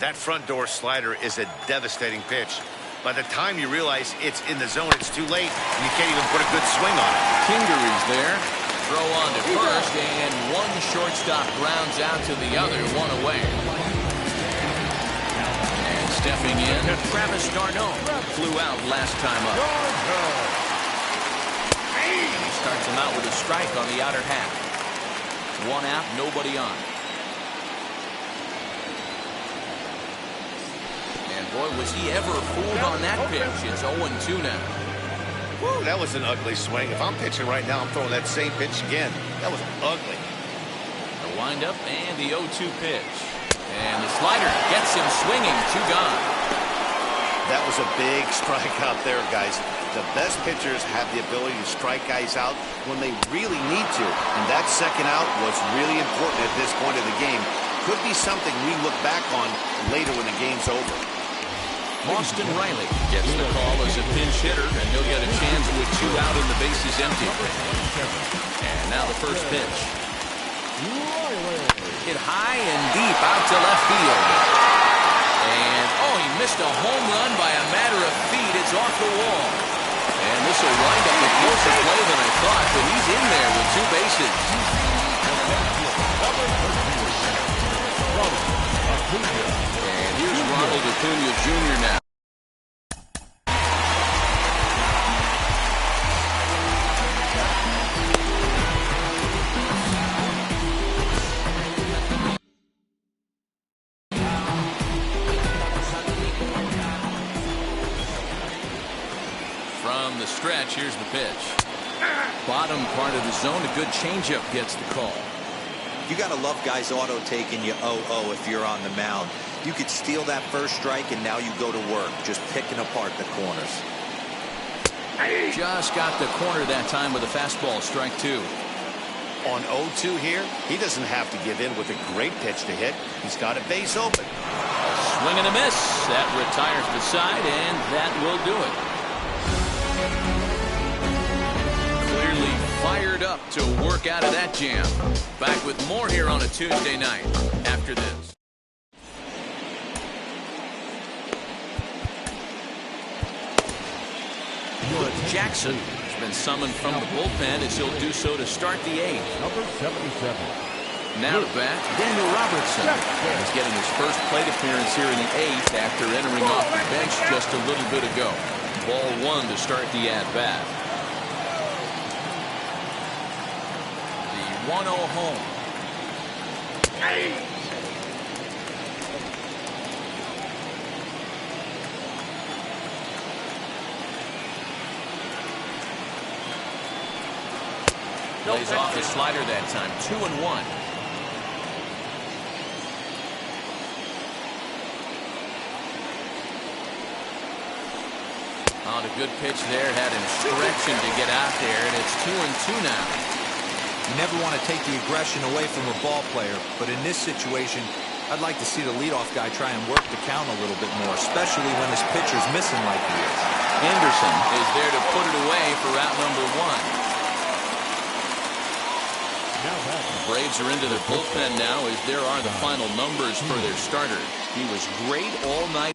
That front door slider is a devastating pitch. By the time you realize it's in the zone, it's too late, and you can't even put a good swing on it. Kingery's there. Throw on to first, and one shortstop grounds out to the other, 1 away. And stepping in, Travis d'Arnaud flew out last time up. He starts him out with a strike on the outer half. 1 out, nobody on. And boy, was he ever fooled on that pitch. It's 0-2 now. Woo, that was an ugly swing. If I'm pitching right now, I'm throwing that same pitch again. That was ugly. The windup and the 0-2 pitch. And the slider gets him swinging. 2 gone. That was a big strike out there, guys. The best pitchers have the ability to strike guys out when they really need to. And that 2nd out was really important at this point of the game. Could be something we look back on later when the game's over. Austin Riley gets the call as a pinch hitter, and he'll get a chance with 2 out and the bases empty. And now the first pitch. Hit high and deep out to left field. And, oh, he missed a home run by a matter of feet. It's off the wall. And this will wind up a closer play than I thought, but he's in there with 2 bases. And here's Ronald Acuna Jr. now. From the stretch, here's the pitch. Bottom part of the zone, a good changeup gets the call. You got to love guys auto taking you 0-0 if you're on the mound. You could steal that first strike and now you go to work just picking apart the corners. Just got the corner that time with a fastball, strike 2. On 0-2 here, he doesn't have to give in with a great pitch to hit. He's got a base open. Swing and a miss. That retires the side, and that will do it. Clearly fired up to work out of that jam. Back with more here on a Tuesday night after this. Jackson has been summoned from the bullpen as he'll do so to start the 8th. Number 77. Now to bat, Daniel Robertson. He's getting his first plate appearance here in the 8th after entering off the bench just a little bit ago. Ball 1 to start the at-bat. The 1-0 home. Plays off the slider that time. 2-1. On a good pitch there, had him stretching to get out there, and it's 2-2 now. You never want to take the aggression away from a ball player, but in this situation, I'd like to see the leadoff guy try and work the count a little bit more, especially when his pitcher's missing like he is. Anderson is there to put it away for out number 1. The Braves are into their bullpen now as there are the final numbers for their starter. He was great all night.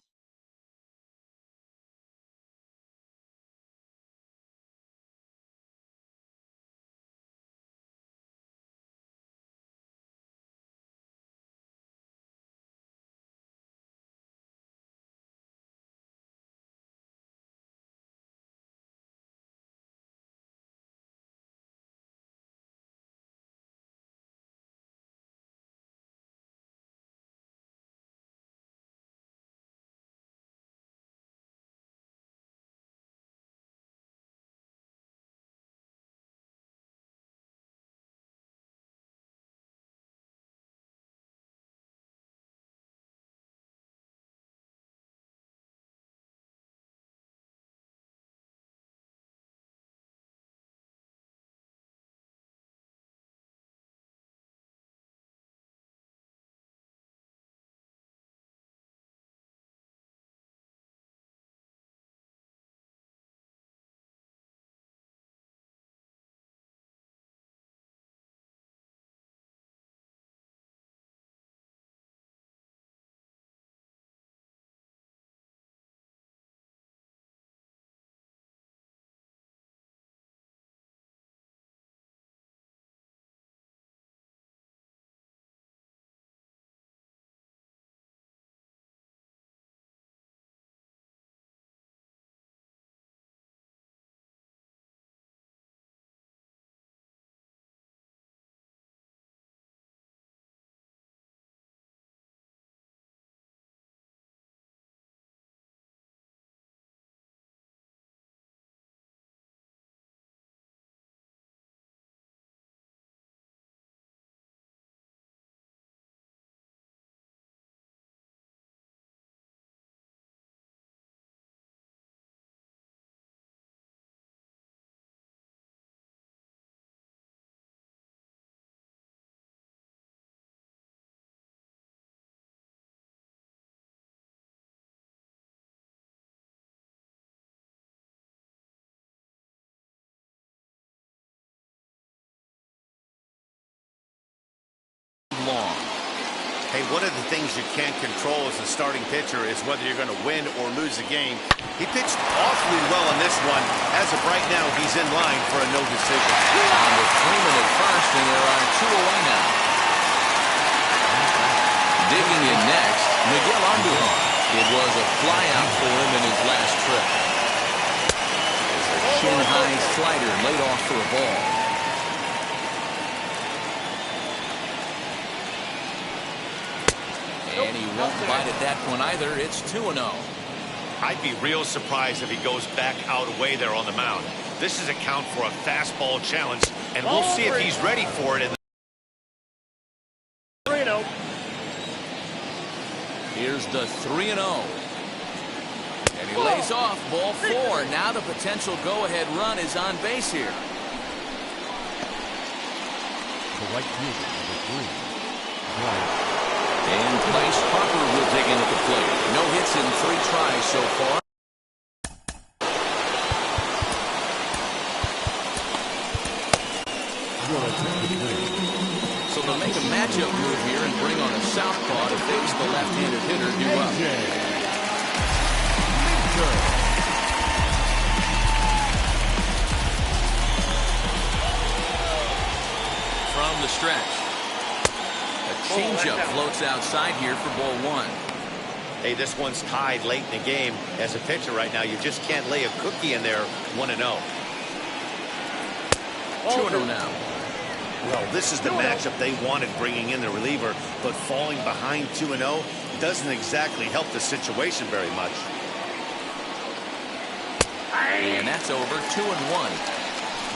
Long. Hey, one of the things you can't control as a starting pitcher is whether you're going to win or lose a game. He pitched awfully well in this one. As of right now, he's in line for a no decision. Under Freeman at first, and there are 2 away now. Digging in next, Miguel Andujar. It was a flyout for him in his last trip. It's a chin-high slider laid off for a ball. And he won't bite at that one either. It's 2-0. I'd be real surprised if he goes back out away there on the mound. This is a count for a fastball challenge, and we'll see if he's ready for it. 3-0. Here's the 3-0. And he lays off ball 4. Now the potential go-ahead run is on base here. The right fielder, number 3. And Bryce Harper will dig in at the plate. No hits in 3 tries so far. So they'll make a matchup move here and bring on a southpaw to face the left-handed hitter due up. From the stretch. A changeup floats outside here for ball 1. Hey, this one's tied late in the game. As a pitcher right now, you just can't lay a cookie in there 1-0. 2-0 now. Well, this is the matchup they wanted bringing in the reliever, but falling behind 2-0 doesn't exactly help the situation very much. And that's over. 2-1.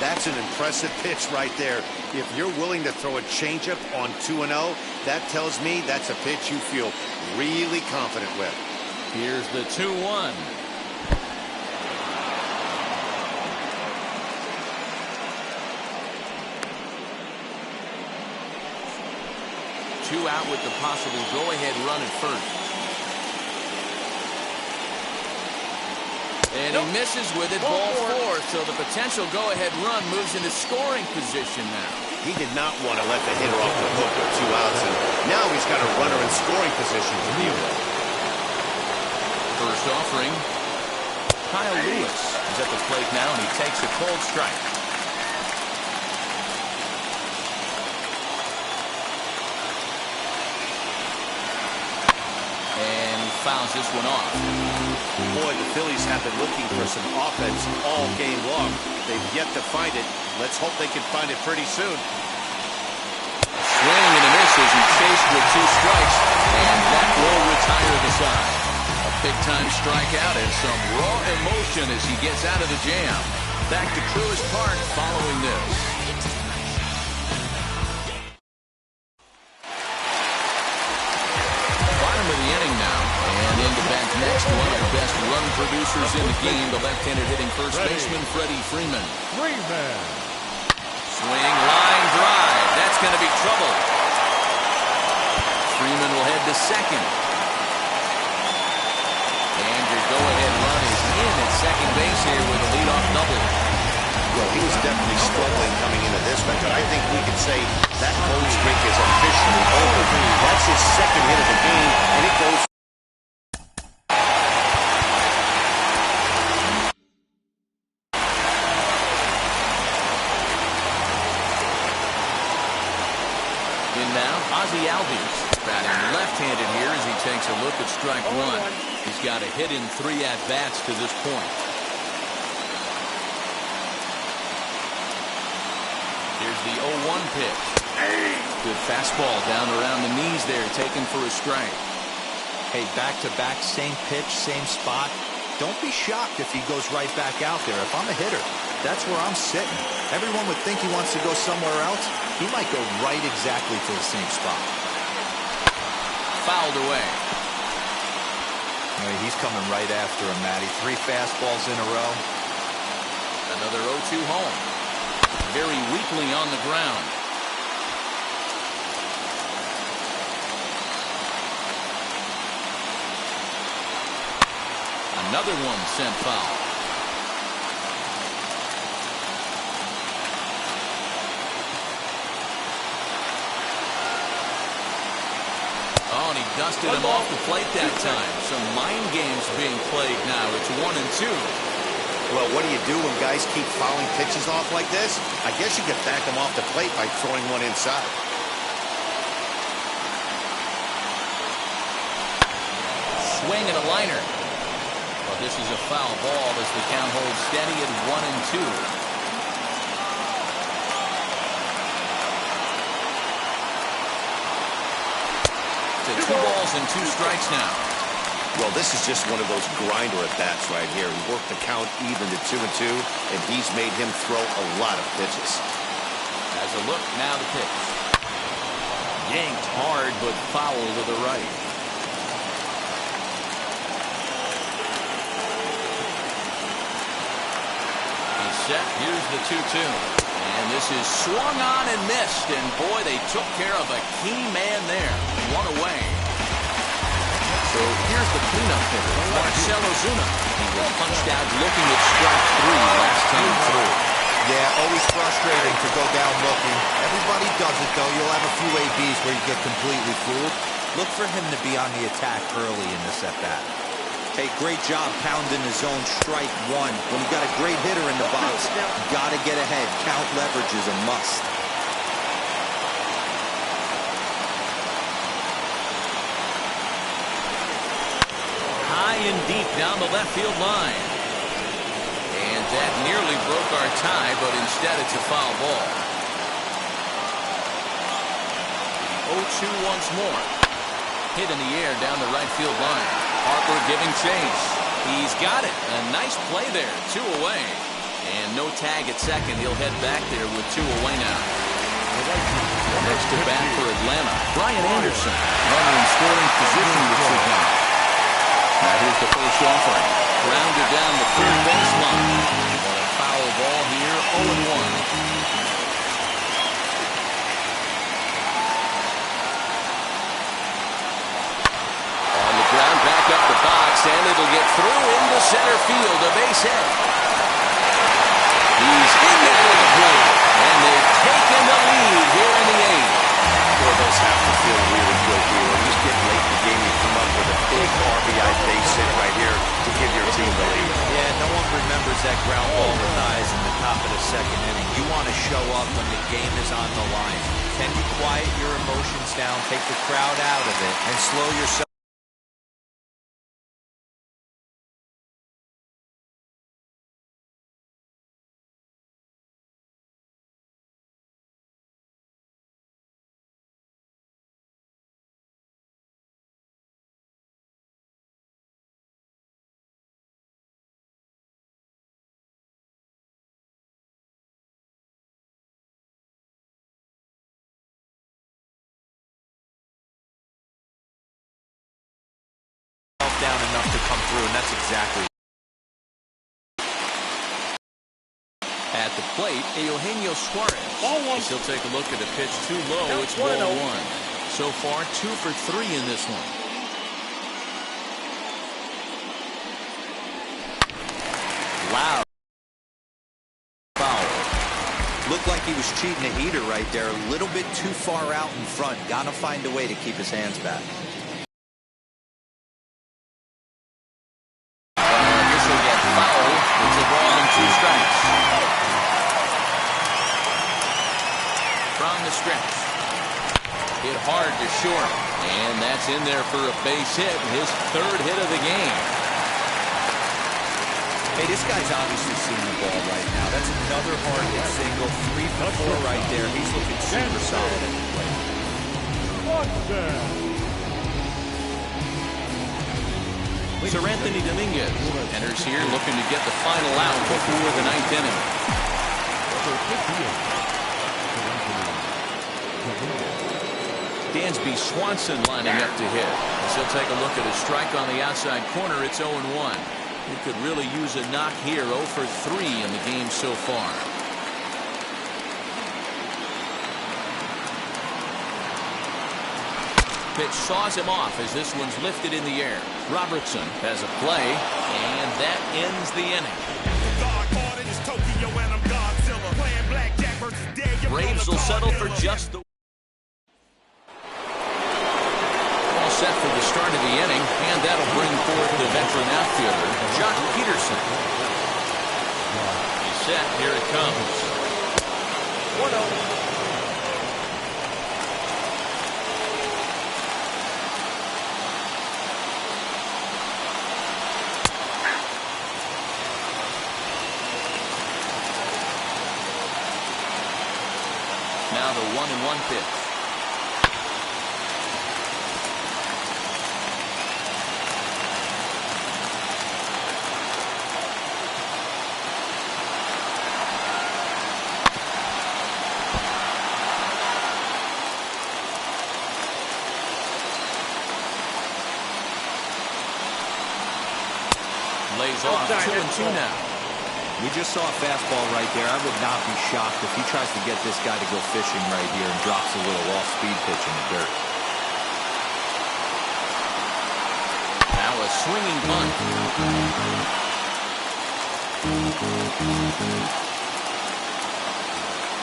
That's an impressive pitch right there. If you're willing to throw a changeup on 2-0, that tells me that's a pitch you feel really confident with. Here's the 2-1. 2 out with the possible go-ahead run at first. And he misses with it, ball 4. So the potential go-ahead run moves into scoring position now. He did not want to let the hitter off the hook with 2 outs, and now he's got a runner in scoring position to deal with. First offering. Kyle Lewis is at the plate now, and he takes a cold strike. Fouls this one off. Boy, the Phillies have been looking for some offense all game long. They've yet to find it. Let's hope they can find it pretty soon. Swing and a miss as he chased with 2 strikes, and that will retire the side. A big-time strikeout and some raw emotion as he gets out of the jam. Back to Truist Park following this. Next, one of the best run producers in the game, the left-handed hitting first baseman, Freddie Freeman. Swing, line drive. That's going to be trouble. Freeman will head to second. And your go-ahead run is in at second base here with a leadoff double. Well, he was definitely struggling coming into this one, but I think we can say that cold streak is officially over. That's his second hit of the game, and it goes. Batting left-handed here as he takes a look at strike 1. He's got a hit in 3 at-bats to this point. Here's the 0-1 pitch. Good fastball down around the knees there, taken for a strike. Hey, back-to-back, same pitch, same spot. Don't be shocked if he goes right back out there. If I'm a hitter, that's where I'm sitting. Everyone would think he wants to go somewhere else. He might go right exactly to the same spot. Fouled away. He's coming right after him, Matty. 3 fastballs in a row. Another 0-2 home. Very weakly on the ground. Another one sent foul. Oh, and he dusted him off the plate that time. Some mind games being played now. It's 1-2. Well, what do you do when guys keep fouling pitches off like this? I guess you could back them off the plate by throwing one inside. Swing and a liner. Well, this is a foul ball as the count holds steady at 1-2. To 2 balls and 2 strikes now. Well, this is just one of those grinder at-bats right here. He worked the count even to 2-2, and he's made him throw a lot of pitches. As a look, now the pitch. Yanked hard, but foul to the right. He's set. Here's the 2-2. And this is swung on and missed. And boy, they took care of a key man there. One away. So here's the cleanup hitter, Marcell Ozuna. He was punched out looking at strike 3 last time through. Yeah, always frustrating to go down looking. Everybody does it, though. You'll have a few ABs where you get completely fooled. Look for him to be on the attack early in this at-bat. Hey, great job pounding his own strike 1. When you got a great hitter in the box, you got to get ahead. Count leverage is a must. High and deep down the left field line. And that nearly broke our tie, but instead it's a foul ball. 0-2 once more. Hit in the air down the right field line. Harper giving chase. He's got it. A nice play there. 2 away. And no tag at second. He'll head back there with 2 away now. Next to bat for Atlanta, Brian Anderson. Runner in scoring position with 2 down. Now here's the first offering. Grounded down the third baseline. What a foul ball here. 0-1. Ground back up the box, and it'll get through into center field. A base hit. He's in there with the play, and they've taken the lead here in the 8th. Boy, those have to feel really good here. When you get late in the game, you come up with a big RBI base hit right here to give your team the lead. Yeah, no one remembers that ground ball with eyes in the top of the 2nd inning. You want to show up when the game is on the line. Can you quiet your emotions down, take the crowd out of it, and slow yourself? Down enough to come through, and that's exactly. At the plate, Eugenio Suarez. He'll take a look at a pitch too low. It's 1-1. So far, 2 for 3 in this one. Loud. Foul. Looked like he was cheating a heater right there. A little bit too far out in front. Got to find a way to keep his hands back. Stretch. Hit hard to short, and that's in there for a base hit, his 3rd hit of the game. Hey, this guy's obviously seeing the ball right now. That's another hard hit single, 3 for 4 right there. He's looking super solid at the plate. Sir Anthony Dominguez enters here looking to get the final out before the 9th inning. Dansby Swanson lining up to hit. As he'll take a look at a strike on the outside corner. It's 0-1. He could really use a knock here. 0 for 3 in the game so far. Pitch saws him off as this one's lifted in the air. Robertson has a play, and that ends the inning. Braves will settle for just the set for the start of the inning, and that'll bring forth the veteran outfielder, Jock Peterson. He's set. Here it comes. 1-0. Now the 1-1 pitch. off 2-2 now. We just saw a fastball right there. I would not be shocked if he tries to get this guy to go fishing right here and drops a little off-speed pitch in the dirt. Now a swinging bunt.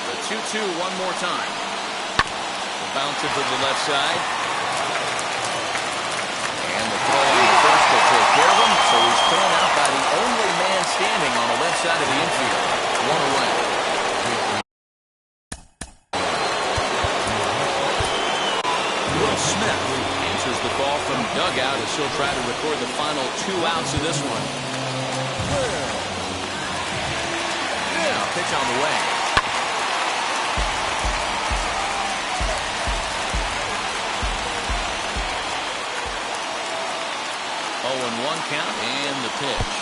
The 2-2 one more time. The bounce into the left side. And the throw on the first will take care of him. So he's thrown out by the only man standing on the left side of the infield. One away. Will Smith answers the call from dugout as he'll try to record the final 2 outs of this one. Now pitch on the way. 0-1 count and the pitch.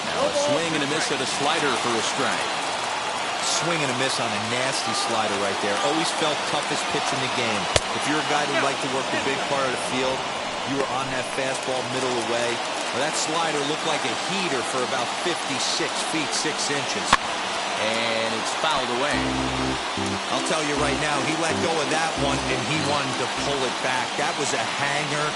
Now a swing and a miss at a slider for a strike. Swing and a miss on a nasty slider right there. Always felt toughest pitch in the game. If you're a guy that liked to work the big part of the field, you were on that fastball middle away. Well, that slider looked like a heater for about 56 feet 6 inches. And it's fouled away. I'll tell you right now, he let go of that one and he wanted to pull it back. That was a hanger,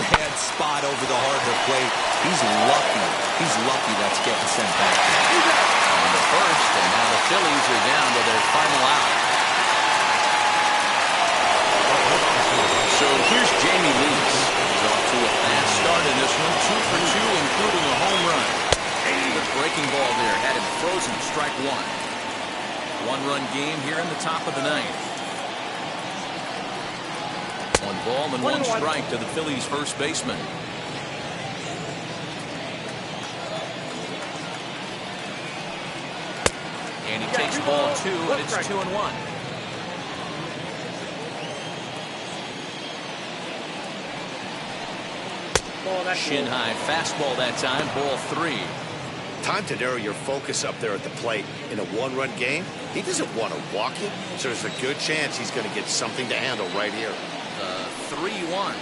bad spot over the heart of the plate. He's lucky. He's lucky that's getting sent back. On the first, and now the Phillies are down to their final out. So here's Jamie Lees. He's off to a fast start in this one, 2 for 2, including a home run. The breaking ball there had him frozen, strike 1. 1-run game here in the top of the 9th. 1 ball and 1 strike to the Phillies' first baseman. And he takes ball 2, and it's 2-1. Shin high fastball that time, ball 3. Time to narrow your focus up there at the plate. In a 1-run game, he doesn't want to walk you, so there's a good chance he's going to get something to handle right here. 3-1.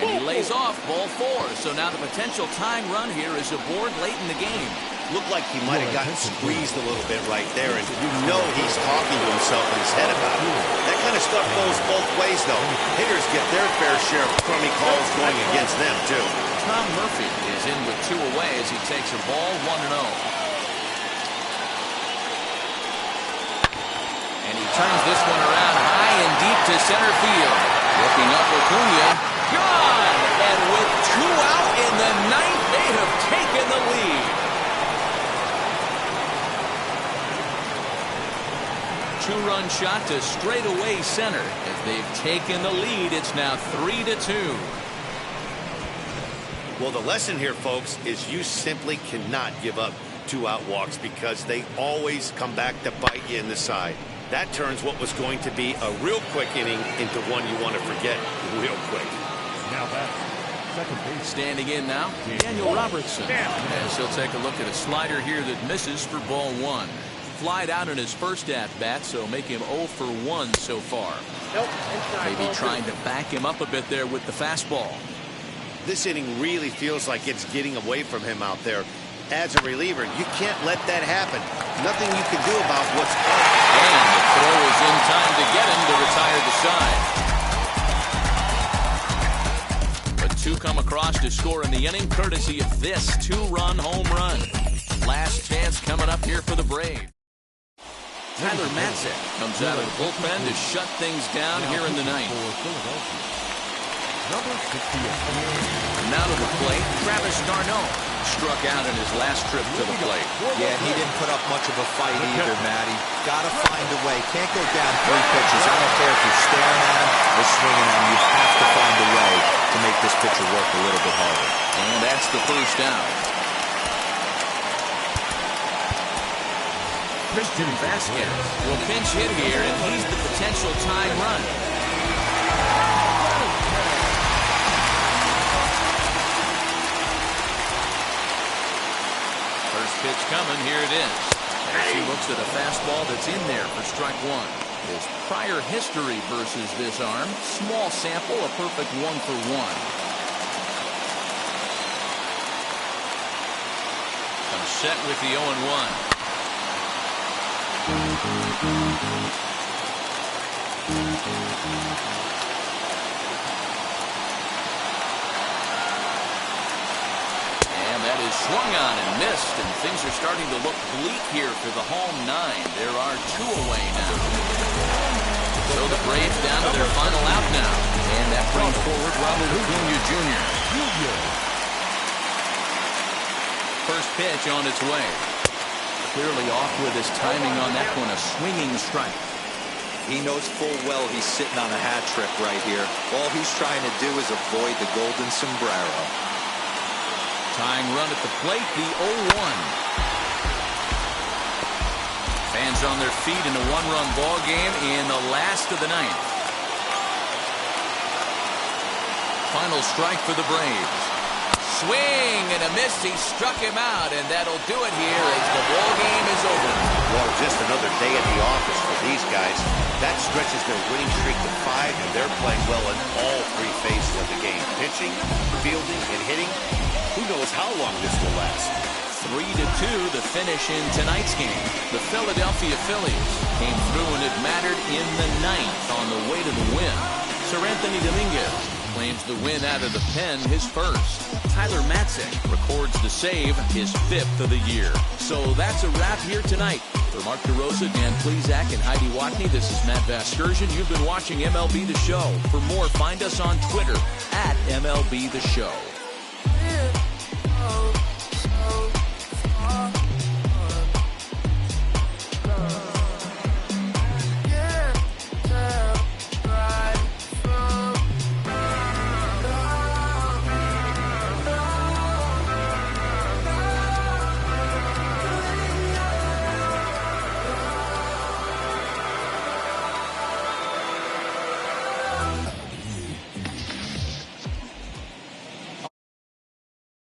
And he lays off ball 4. So now the potential tying run here is aboard late in the game. Looked like he might have gotten squeezed a little bit right there, and you know he's talking to himself in his head about it. That kind of stuff goes both ways, though. Hitters get their fair share of crummy calls going against them, too. Tom Murphy is in with 2 away as he takes a ball 1-0. And he turns this one around high and deep to center field. Looking up Acuna. Gone! And with 2 out in the 9th, they have taken the lead. 2-run shot to straightaway center. As they've taken the lead, it's now 3-2. Well, the lesson here, folks, is you simply cannot give up 2-out walks because they always come back to bite you in the side. That turns what was going to be a real quick inning into one you want to forget real quick. Now back, second base. Standing in now, Daniel Robertson. As he'll take a look at a slider here that misses for ball 1. Flied out in his first at-bat, so make him 0 for 1 so far. Maybe trying to back him up a bit there with the fastball. This inning really feels like it's getting away from him out there. As a reliever, you can't let that happen. Nothing you can do about what's up. And the throw is in time to get him to retire the side. But 2 come across to score in the inning, courtesy of this 2-run home run. Last chance coming up here for the Braves. Tyler Matzek comes out of the bullpen to shut things down here in the 9th. Number 68. Now to the plate, Travis d'Arnaud struck out in his last trip to the plate. Yeah, he didn't put up much of a fight either, Matty. Got to find a way. Can't go down 3 pitches. I don't care if you're staring at him or swinging at him. You have to find a way to make this pitcher work a little bit harder. And that's the first down. Christian Vasquez will pinch hit here, and he's the potential tying run. First pitch coming, here it is. As he looks at a fastball that's in there for strike 1. His prior history versus this arm, small sample, a perfect 1 for 1. Set with the 0-1. And that is swung on and missed, and things are starting to look bleak here for the home 9. There are 2 away now. So the Braves down to their final out now. And that brings forward Ronald Acuna Jr. First pitch on its way. Clearly off with his timing on that one. A swinging strike. He knows full well he's sitting on a hat trick right here. All he's trying to do is avoid the golden sombrero. Tying run at the plate, the 0-1. Fans on their feet in a 1-run ball game in the last of the 9th. Final strike for the Braves. Swing and a miss. He struck him out, and that'll do it here as the ball game is over. Well, just another day at the office for these guys. That stretches their winning streak to 5, and they're playing well in all 3 phases of the game. Pitching, fielding, and hitting. Who knows how long this will last? 3-2 the finish in tonight's game. The Philadelphia Phillies came through and it mattered in the 9th on the way to the win. Sir Anthony Dominguez claims the win out of the pen, his first. Tyler Matzek records the save, his 5th of the year. So that's a wrap here tonight. For Mark DeRosa, Dan Plesac, and Heidi Watney, this is Matt Vasgersian. You've been watching MLB The Show. For more, find us on Twitter @MLB The Show.